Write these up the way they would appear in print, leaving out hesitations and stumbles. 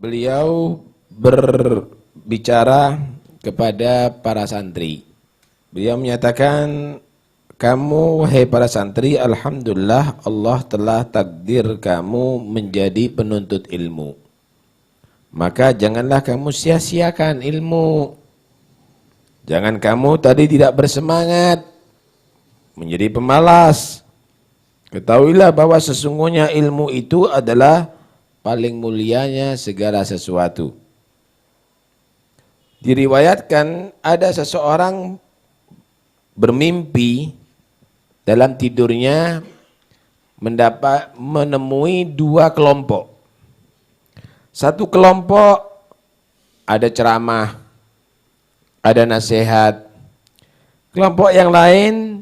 Beliau berbicara kepada para santri. Beliau menyatakan, kamu wahai para santri, alhamdulillah Allah telah takdir kamu menjadi penuntut ilmu. Maka janganlah kamu sia-siakan ilmu. Jangan kamu tadi tidak bersemangat, menjadi pemalas. Ketahuilah bahwa sesungguhnya ilmu itu adalah paling mulianya segala sesuatu. Diriwayatkan ada seseorang bermimpi dalam tidurnya menemui dua kelompok. Satu kelompok ada ceramah, ada nasihat. Kelompok yang lain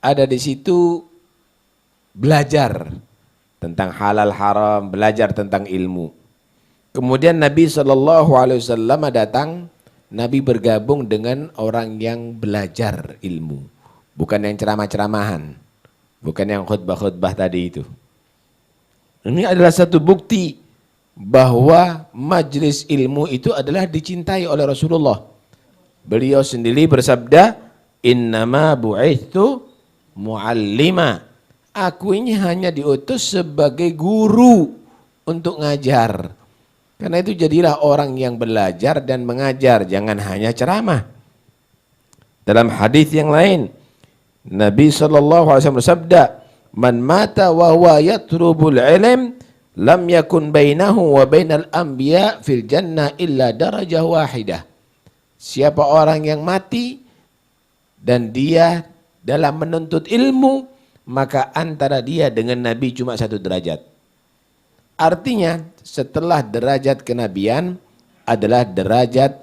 ada di situ belajar tentang halal haram, belajar tentang ilmu. Kemudian Nabi SAW datang, Nabi bergabung dengan orang yang belajar ilmu. Bukan yang ceramah-ceramahan, bukan yang khutbah-khutbah tadi itu. Ini adalah satu bukti bahwa majlis ilmu itu adalah dicintai oleh Rasulullah. Beliau sendiri bersabda, innama bu'ithu mu'allima. Aku ini hanya diutus sebagai guru untuk ngajar. Karena itu jadilah orang yang belajar dan mengajar, jangan hanya ceramah. Dalam hadis yang lain, Nabi SAW bersabda, man mata wa huwa yatrubul ilm, lam yakun bainahu wa bainal anbiya fil jannah illa darajah wahidah. Siapa orang yang mati dan dia dalam menuntut ilmu, maka antara dia dengan Nabi cuma satu derajat. Artinya setelah derajat kenabian adalah derajat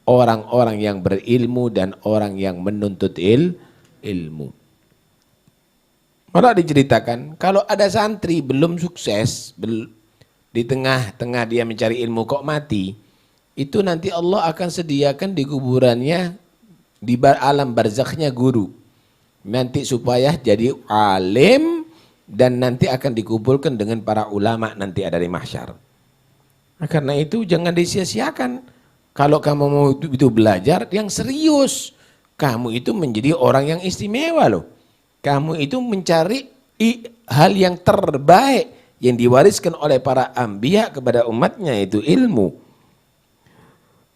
orang-orang yang berilmu dan orang yang menuntut ilmu. Malah diceritakan, kalau ada santri belum sukses, di tengah-tengah dia mencari ilmu kok mati, itu nanti Allah akan sediakan di kuburannya, di alam barzakhnya guru. Nanti supaya jadi alim dan nanti akan dikumpulkan dengan para ulama nanti ada di mahsyar. Nah, karena itu jangan disia-siakan. Kalau kamu mau itu belajar yang serius, kamu itu menjadi orang yang istimewa loh. Kamu itu mencari hal yang terbaik yang diwariskan oleh para anbiya kepada umatnya, itu ilmu.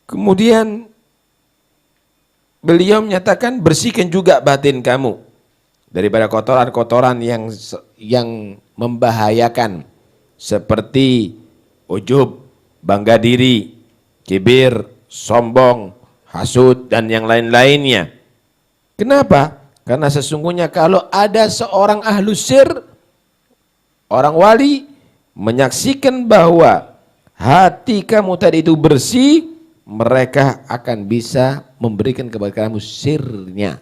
Kemudian beliau menyatakan, bersihkan juga batin kamu daripada kotoran-kotoran yang membahayakan seperti ujub, bangga diri, kibir, sombong, hasud dan yang lain-lainnya. Kenapa? Karena sesungguhnya kalau ada seorang ahlus sir, orang wali, menyaksikan bahwa hati kamu tadi itu bersih, mereka akan bisa memberikan kepada kamu sirnya.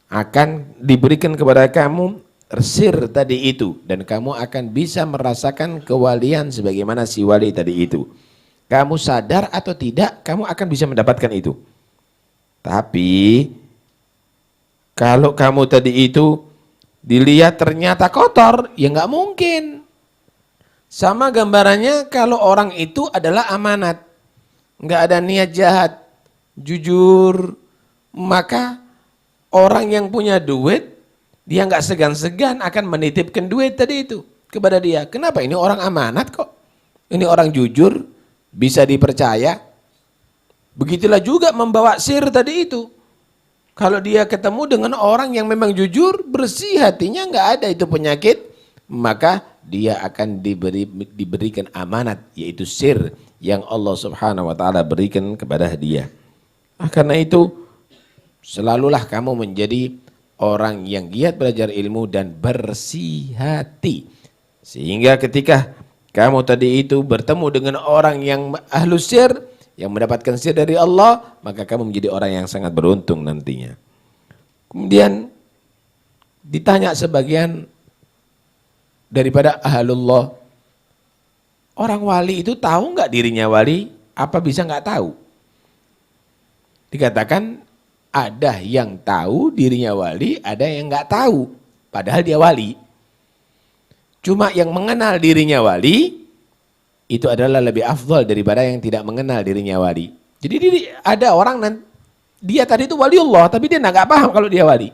Akan diberikan kepada kamu sir tadi itu. Dan kamu akan bisa merasakan kewalian sebagaimana si wali tadi itu. Kamu sadar atau tidak, kamu akan bisa mendapatkan itu. Tapi kalau kamu tadi itu dilihat ternyata kotor, ya nggak mungkin. Sama gambarannya kalau orang itu adalah amanat, nggak ada niat jahat, jujur, maka orang yang punya duit, dia nggak segan-segan akan menitipkan duit tadi itu kepada dia. Kenapa? Ini orang amanat kok, ini orang jujur, bisa dipercaya. Begitulah juga membawa sir tadi itu. Kalau dia ketemu dengan orang yang memang jujur, bersih hatinya, nggak ada itu penyakit, maka dia akan diberikan amanat, yaitu sir yang Allah Subhanahu wa taala berikan kepada dia. Karena itu selalulah kamu menjadi orang yang giat belajar ilmu dan bersih hati. Sehingga ketika kamu tadi itu bertemu dengan orang yang ahlus sir, yang mendapatkan sir dari Allah, maka kamu menjadi orang yang sangat beruntung nantinya. Kemudian ditanya sebagian daripada ahlullah, orang wali itu tahu nggak dirinya wali? Apa bisa nggak tahu? Dikatakan ada yang tahu dirinya wali, ada yang nggak tahu, padahal dia wali. Cuma yang mengenal dirinya wali itu adalah lebih afdal daripada yang tidak mengenal dirinya wali. Jadi ada orang dia tadi itu waliullah, tapi dia nggak paham kalau dia wali.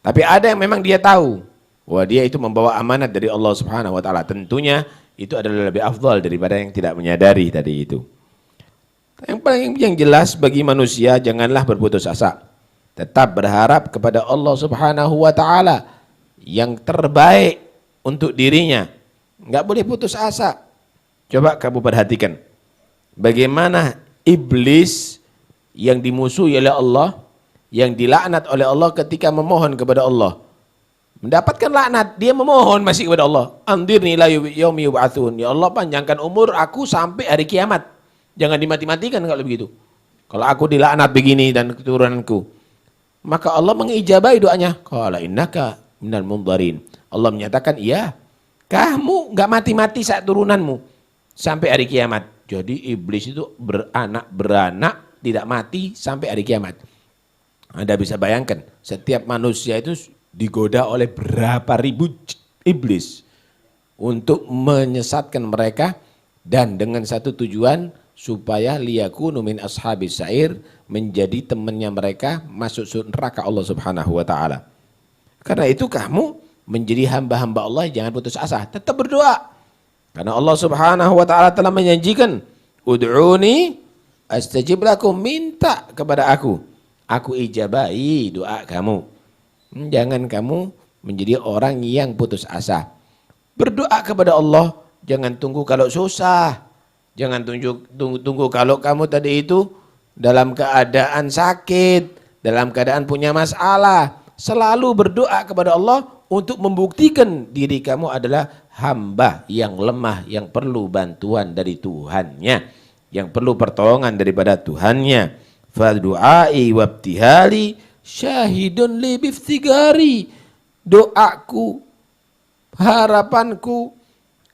Tapi ada yang memang dia tahu bahwa dia itu membawa amanat dari Allah Subhanahu wa taala. Tentunya itu adalah lebih afdal daripada yang tidak menyadari tadi itu. Yang jelas bagi manusia, janganlah berputus asa. Tetap berharap kepada Allah Subhanahu wa taala yang terbaik untuk dirinya. Enggak boleh putus asa. Coba kamu perhatikan bagaimana iblis yang dimusuhi oleh Allah, yang dilaknat oleh Allah ketika memohon kepada Allah. Mendapatkan laknat, dia memohon masih kepada Allah. Andirni ila yaumi yub'atsun. Ya Allah, panjangkan umur aku sampai hari kiamat. Jangan dimati-matikan kalau begitu. Kalau aku dilaknat begini dan keturunanku. Maka Allah mengijabahi doanya. Qala innaka minal mundharin. Allah menyatakan, iya, kamu enggak mati-mati saat turunanmu sampai hari kiamat. Jadi iblis itu beranak tidak mati sampai hari kiamat. Anda bisa bayangkan, setiap manusia itu digoda oleh berapa ribu iblis untuk menyesatkan mereka, dan dengan satu tujuan supaya liyakunu min ashabis sa'ir, menjadi temannya mereka masuk neraka Allah Subhanahu wa taala. Karena itu kamu menjadi hamba-hamba Allah, jangan putus asa, tetap berdoa. Karena Allah Subhanahu wa taala telah menjanjikan, ud'uni astajib lakum, minta kepada aku ijabahi doa kamu. Jangan kamu menjadi orang yang putus asa. Berdoa kepada Allah, jangan tunggu kalau susah. Jangan tunggu kalau kamu tadi itu dalam keadaan sakit, dalam keadaan punya masalah. Selalu berdoa kepada Allah untuk membuktikan diri kamu adalah hamba yang lemah, yang perlu bantuan dari Tuhannya, yang perlu pertolongan daripada Tuhannya. Fadu'ai wabtihali syahidun li biftigari. Doaku, harapanku,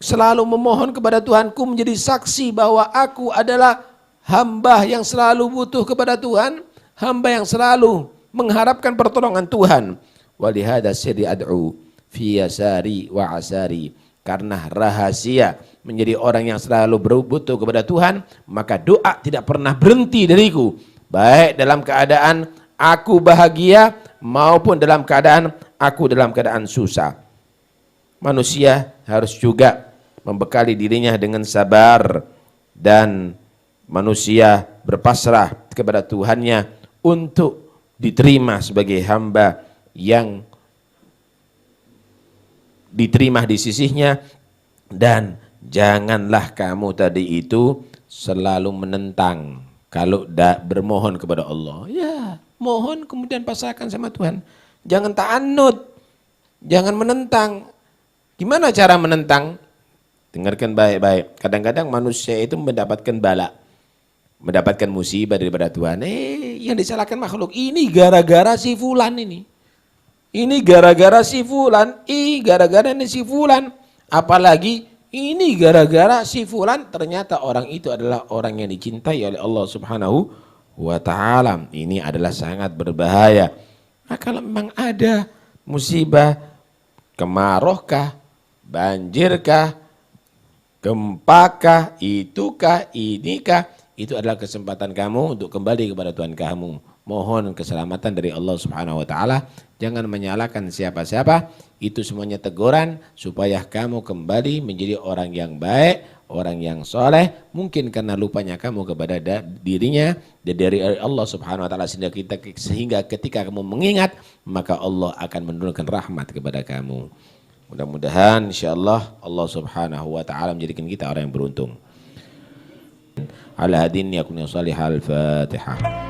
selalu memohon kepada Tuhanku menjadi saksi bahwa aku adalah hamba yang selalu butuh kepada Tuhan, hamba yang selalu mengharapkan pertolongan Tuhan. Walihada sirri ad'u fi yasari wa asari. Karena rahasia menjadi orang yang selalu berbutuh kepada Tuhan, maka doa tidak pernah berhenti dariku. Baik dalam keadaan aku bahagia maupun dalam keadaan aku dalam keadaan susah. Manusia harus juga membekali dirinya dengan sabar, dan manusia berpasrah kepada Tuhannya untuk diterima sebagai hamba yang diterima di sisinya. Dan janganlah kamu tadi itu selalu menentang kalau bermohon kepada Allah. Ya, mohon kemudian pasrahkan sama Tuhan. Jangan ta'annud, jangan menentang. Gimana cara menentang? Dengarkan baik-baik. Kadang-kadang manusia itu mendapatkan bala, mendapatkan musibah daripada Tuhan. Yang disalahkan makhluk, ini gara-gara si fulan ini. Ini gara-gara si fulan, gara-gara ini si fulan. Apalagi ini gara-gara si fulan, ternyata orang itu adalah orang yang dicintai oleh Allah Subhanahu wa taala. Ini adalah sangat berbahaya. Nah, kalau memang ada musibah, kemarauhkah, banjirkah, gempakah, itukah, inikah, itu adalah kesempatan kamu untuk kembali kepada Tuhan kamu. Mohon keselamatan dari Allah Subhanahu wa taala. Jangan menyalahkan siapa-siapa. Itu semuanya teguran supaya kamu kembali menjadi orang yang baik, orang yang soleh. Mungkin karena lupanya kamu kepada dirinya dari Allah Subhanahu wa taala, sehingga ketika kamu mengingat, maka Allah akan menurunkan rahmat kepada kamu. Mudah-mudahan insyaallah Allah Subhanahu wa taala menjadikan kita orang yang beruntung. Ala hadin yakun salihal Fatihah.